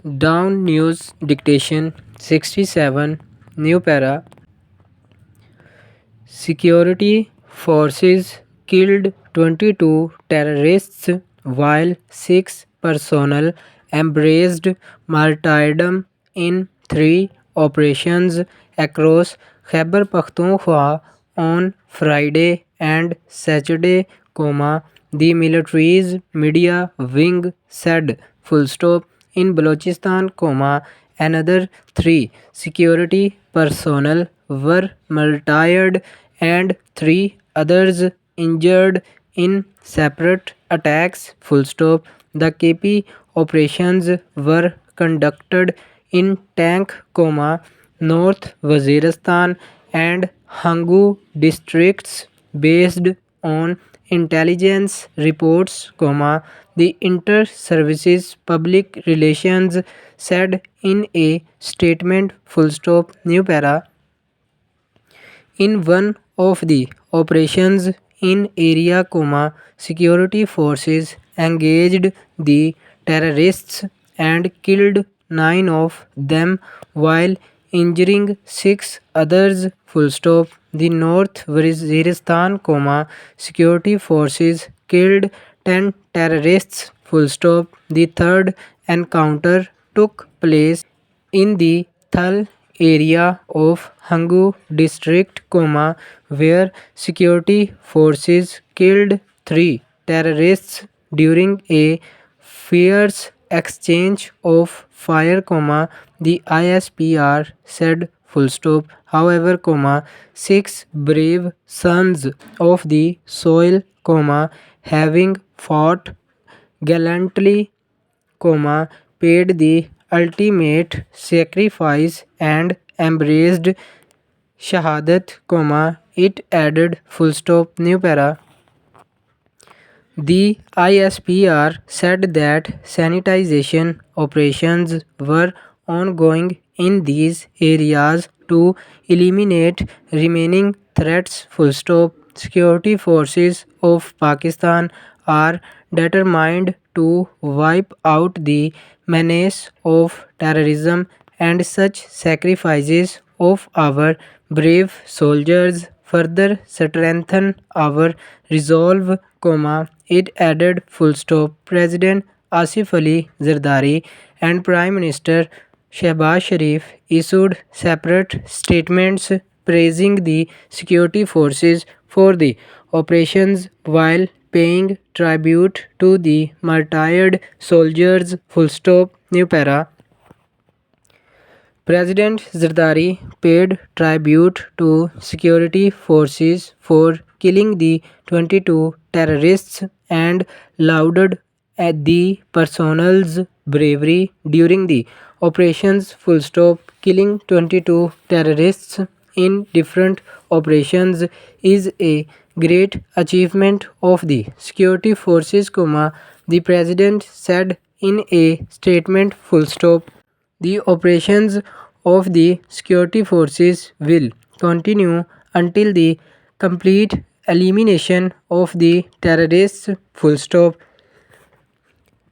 Down news dictation 67 new para. Security forces killed 22 terrorists while 6 personnel embraced martyrdom in 3 operations across Khyber Pakhtunkhwa on Friday and Saturday, the military's media wing said, full stop. In Balochistan, another 3 security personnel were martyred and 3 others injured in separate attacks, full stop. The KP operations were conducted in Tank, North Waziristan and Hangu districts based on intelligence reports, the Inter-Services Public Relations said in a statement, full stop, new para. In one of the operations in area, security forces engaged the terrorists and killed 9 of them while injuring 6 others, full stop. The North Waziristan, security forces killed 10 terrorists, full stop. The third encounter took place in the Thal area of Hangu district, where security forces killed 3 terrorists during a fierce exchange of fire, the ISPR said, full stop. However, 6 brave sons of the soil, having fought gallantly, paid the ultimate sacrifice and embraced shahadat, it added, full stop, new para. The ISPR said that sanitization operations were ongoing in these areas to eliminate remaining threats, full stop. Security forces of Pakistan are determined to wipe out the menace of terrorism, and such sacrifices of our brave soldiers further strengthen our resolve, it added, full stop. President Asif Ali Zardari and Prime Minister Shehbaz Sharif issued separate statements praising the security forces for the operations while paying tribute to the martyred soldiers, full stop, new para. President Zardari paid tribute to security forces for killing the 22 terrorists and lauded at the personnel's bravery during the operations, full stop. Killing 22 terrorists in different operations is a great achievement of the security forces, the president said in a statement, full stop. The operations of the security forces will continue until the complete elimination of the terrorists, full stop.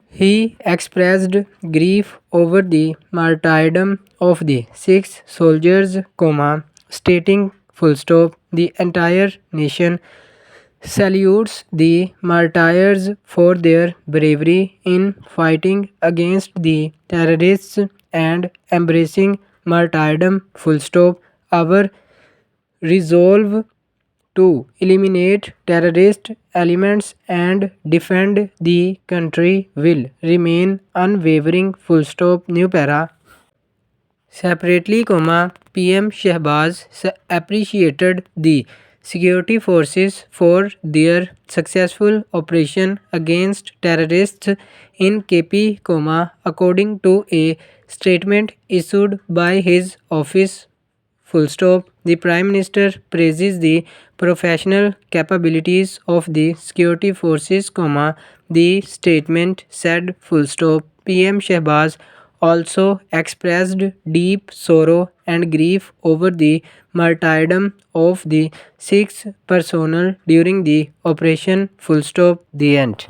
He expressed grief over the martyrdom of the 6 soldiers, stating, full stop, the entire nation salutes the martyrs for their bravery in fighting against the terrorists and embracing martyrdom, full stop. Our resolve to eliminate terrorist elements and defend the country will remain unwavering, full stop, new para. Separately, PM Shehbaz appreciated the security forces for their successful operation against terrorists in KP, according to a statement issued by his office, full stop. The Prime Minister praises the professional capabilities of the security forces, the statement said, full stop. PM Shehbaz also expressed deep sorrow and grief over the martyrdom of the 6 personnel during the operation, full stop, the end.